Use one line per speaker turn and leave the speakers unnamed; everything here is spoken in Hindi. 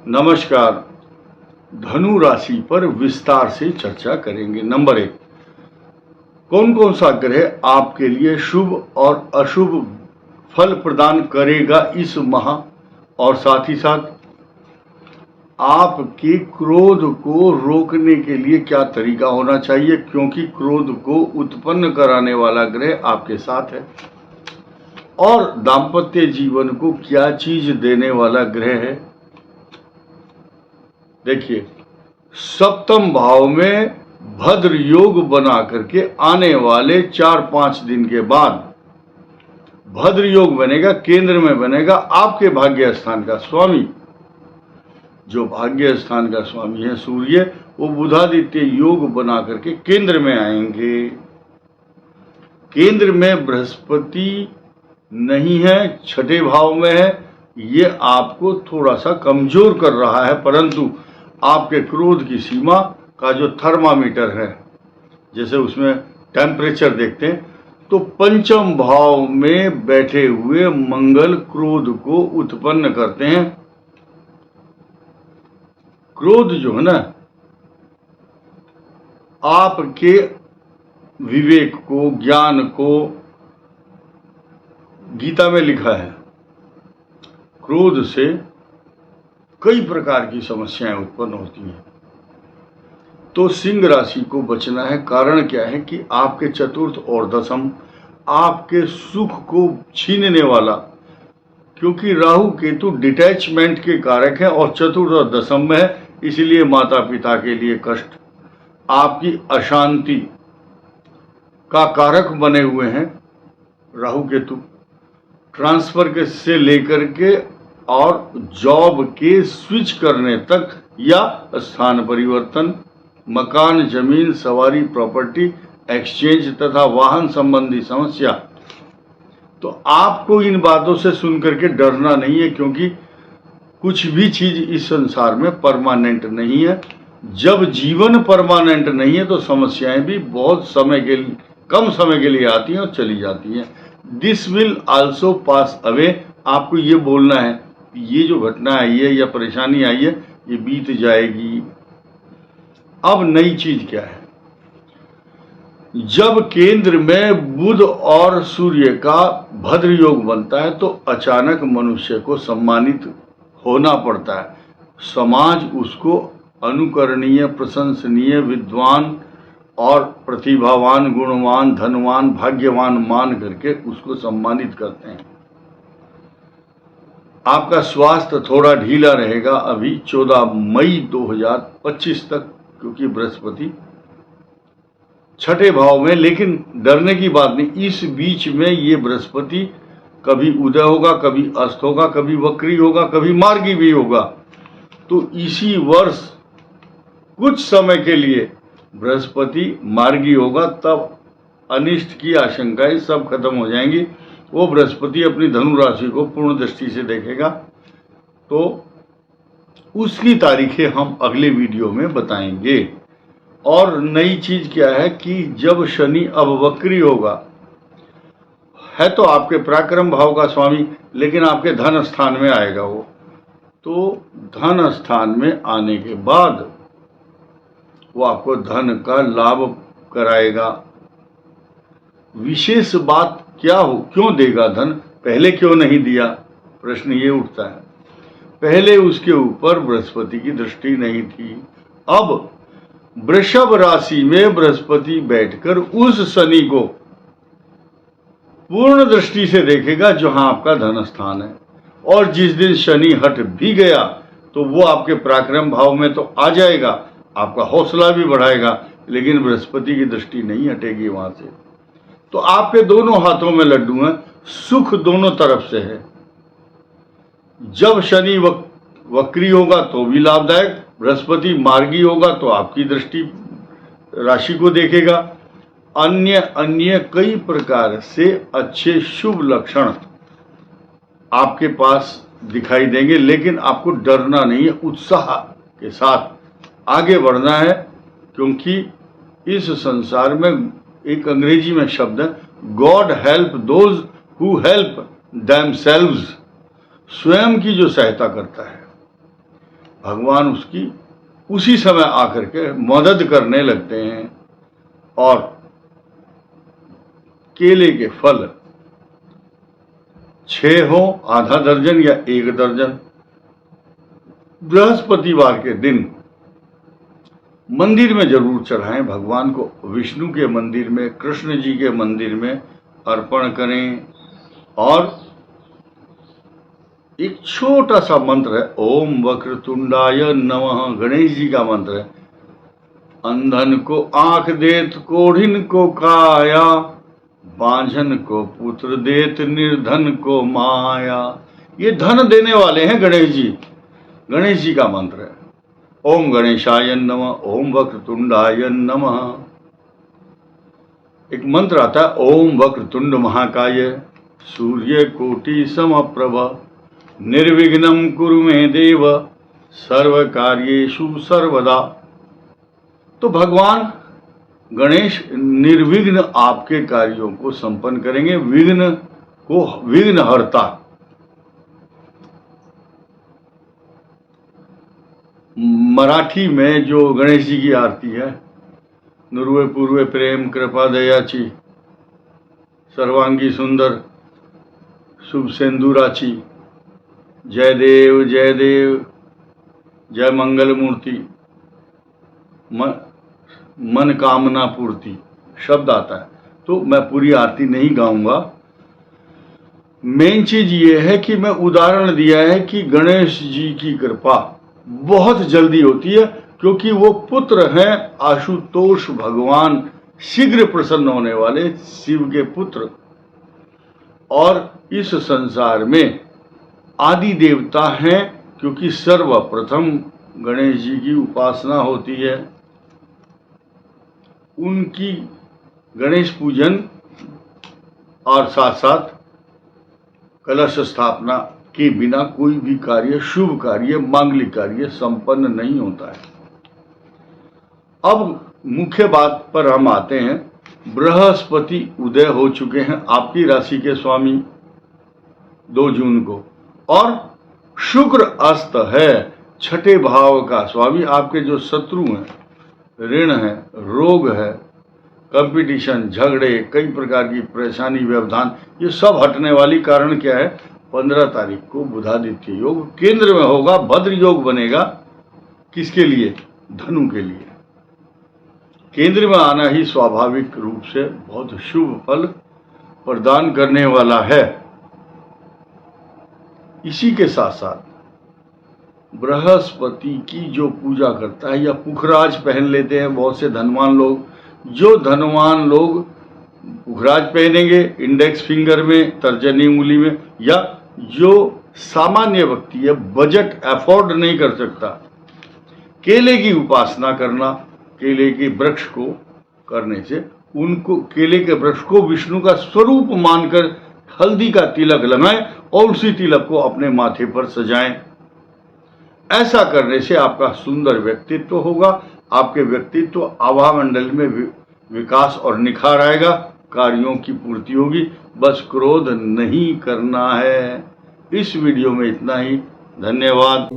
नमस्कार। धनु राशि पर विस्तार से चर्चा करेंगे। नंबर 1, कौन कौन सा ग्रह आपके लिए शुभ और अशुभ फल प्रदान करेगा इस माह, और साथ ही साथ आपके क्रोध को रोकने के लिए क्या तरीका होना चाहिए, क्योंकि क्रोध को उत्पन्न कराने वाला ग्रह आपके साथ है। और दाम्पत्य जीवन को क्या चीज देने वाला ग्रह है। देखिए, सप्तम भाव में भद्र योग बना करके आने वाले 4-5 दिन के बाद भद्र योग बनेगा, केंद्र में बनेगा आपके भाग्य स्थान का स्वामी। जो भाग्य स्थान का स्वामी है सूर्य, वो बुधादित्य योग बना करके केंद्र में आएंगे। केंद्र में बृहस्पति नहीं है, छठे भाव में है। ये आपको थोड़ा सा कमजोर कर रहा है, परंतु आपके क्रोध की सीमा का जो थर्मामीटर है, जैसे उसमें टेम्परेचर देखते हैं, तो पंचम भाव में बैठे हुए मंगल क्रोध को उत्पन्न करते हैं। क्रोध जो है ना, आपके विवेक को, ज्ञान को, गीता में लिखा है, क्रोध से कई प्रकार की समस्याएं उत्पन्न होती हैं। तो सिंह राशि को बचना है। कारण क्या है कि आपके चतुर्थ और दशम आपके सुख को छीनने वाला, क्योंकि राहु केतु डिटैचमेंट के कारक है और चतुर्थ और दशम में है, इसलिए माता पिता के लिए कष्ट, आपकी अशांति का कारक बने हुए हैं राहु केतु। ट्रांसफर के से लेकर के और जॉब के स्विच करने तक, या स्थान परिवर्तन, मकान, जमीन, सवारी, प्रॉपर्टी, एक्सचेंज तथा वाहन संबंधी समस्या। तो आपको इन बातों से सुनकर के डरना नहीं है, क्योंकि कुछ भी चीज इस संसार में परमानेंट नहीं है। जब जीवन परमानेंट नहीं है तो समस्याएं भी बहुत कम समय के लिए आती हैं और चली जाती हैं। This will also pass away. आपको ये बोलना है, ये जो घटना आई है या परेशानी आई है, ये बीत जाएगी। अब नई चीज क्या है, जब केंद्र में बुध और सूर्य का भद्र योग बनता है तो अचानक मनुष्य को सम्मानित होना पड़ता है। समाज उसको अनुकरणीय, प्रशंसनीय, विद्वान और प्रतिभावान, गुणवान, धनवान, भाग्यवान मान करके उसको सम्मानित करते हैं। आपका स्वास्थ्य थोड़ा ढीला रहेगा अभी 14 मई 2025 तक, क्योंकि बृहस्पति छठे भाव में। लेकिन डरने की बात नहीं, इस बीच में ये बृहस्पति कभी उदय होगा, कभी अस्त होगा, कभी वक्री होगा, कभी मार्गी भी होगा। तो इसी वर्ष कुछ समय के लिए बृहस्पति मार्गी होगा, तब अनिष्ट की आशंकाएं सब खत्म हो जाएंगी। वो बृहस्पति अपनी धनु राशि को पूर्ण दृष्टि से देखेगा, तो उसकी तारीखें हम अगले वीडियो में बताएंगे। और नई चीज क्या है कि जब शनि अब वक्री होगा, है तो आपके पराक्रम भाव का स्वामी, लेकिन आपके धन स्थान में आएगा वो। तो धन स्थान में आने के बाद वो आपको धन का लाभ कराएगा। विशेष बात क्या हो, क्यों देगा धन, पहले क्यों नहीं दिया, प्रश्न ये उठता है। पहले उसके ऊपर बृहस्पति की दृष्टि नहीं थी। अब वृषभ राशि में बृहस्पति बैठकर उस शनि को पूर्ण दृष्टि से देखेगा जहां आपका धन स्थान है। और जिस दिन शनि हट भी गया तो वो आपके पराक्रम भाव में तो आ जाएगा, आपका हौसला भी बढ़ाएगा, लेकिन बृहस्पति की दृष्टि नहीं हटेगी वहां से। तो आपके दोनों हाथों में लड्डू हैं, सुख दोनों तरफ से है। जब शनि वक्री होगा तो भी लाभदायक, बृहस्पति मार्गी होगा तो आपकी दृष्टि राशि को देखेगा। अन्य कई प्रकार से अच्छे शुभ लक्षण आपके पास दिखाई देंगे, लेकिन आपको डरना नहीं है, उत्साह के साथ आगे बढ़ना है। क्योंकि इस संसार में एक अंग्रेजी में शब्द है, God help those who help themselves. स्वयं की जो सहायता करता है, भगवान उसकी उसी समय आकर के मदद करने लगते हैं। और केले के फल 6 हो, आधा दर्जन या 1 दर्जन, बृहस्पतिवार के दिन मंदिर में जरूर चढ़ाएं भगवान को। विष्णु के मंदिर में, कृष्ण जी के मंदिर में अर्पण करें। और एक छोटा सा मंत्र है, ओम वक्रतुंडाय नमः, गणेश जी का मंत्र है। अंधन को आंख देत, कोढ़िन को काया, बांझन को पुत्र देत, निर्धन को माया। ये धन देने वाले हैं गणेश जी। गणेश जी का मंत्र है ओम गणेशाय नमः, ओम वक्रतुंडाय नमः। एक मंत्र आता है ओम वक्रतुंड महाकाय, सूर्य कोटि समप्रभ, निर्विघ्नं कुरु मे देव, सर्व कार्येषु सर्वदा। तो भगवान गणेश निर्विघ्न आपके कार्यों को संपन्न करेंगे, विघ्न को विघ्नहर्ता। मराठी में जो गणेश जी की आरती है, नुर्वे पूर्वे प्रेम कृपा दयाची, सर्वांगी सुंदर शुभ सिंदूराची, जय देव जय देव, जय मंगल मूर्ति, मन कामना पूर्ति शब्द आता है। तो मैं पूरी आरती नहीं गाऊंगा। मेन चीज ये है कि मैं उदाहरण दिया है कि गणेश जी की कृपा बहुत जल्दी होती है, क्योंकि वो पुत्र हैं आशुतोष भगवान, शीघ्र प्रसन्न होने वाले शिव के पुत्र। और इस संसार में आदि देवता हैं, क्योंकि सर्वप्रथम गणेश जी की उपासना होती है। उनकी गणेश पूजन और साथ साथ कलश स्थापना के बिना कोई भी कार्य, शुभ कार्य, मांगलिक कार्य संपन्न नहीं होता है। अब मुख्य बात पर हम आते हैं। बृहस्पति उदय हो चुके हैं आपकी राशि के स्वामी 2 जून को, और शुक्र अस्त है 6ठे भाव का स्वामी। आपके जो शत्रु हैं, ऋण है, रोग है, कंपटीशन, झगड़े, कई प्रकार की परेशानी, व्यवधान, ये सब हटने वाली। कारण क्या है, 15 तारीख को बुधादित्य योग केंद्र में होगा, भद्र योग बनेगा। किसके लिए? धनु के लिए। केंद्र में आना ही स्वाभाविक रूप से बहुत शुभ फल प्रदान करने वाला है। इसी के साथ साथ बृहस्पति की जो पूजा करता है या पुखराज पहन लेते हैं बहुत से धनवान लोग, जो धनवान लोग पुखराज पहनेंगे इंडेक्स फिंगर में, तर्जनी उंगली में, या जो सामान्य व्यक्ति है बजट अफोर्ड नहीं कर सकता, केले की उपासना करना, केले के वृक्ष को करने से उनको, केले के वृक्ष को विष्णु का स्वरूप मानकर हल्दी का तिलक लगाएं और उसी तिलक को अपने माथे पर सजाएं। ऐसा करने से आपका सुंदर व्यक्तित्व होगा, आपके व्यक्तित्व आभा मंडल में विकास और निखार आएगा, कार्यों की पूर्ति होगी। बस क्रोध नहीं करना है। इस वीडियो में इतना ही। धन्यवाद।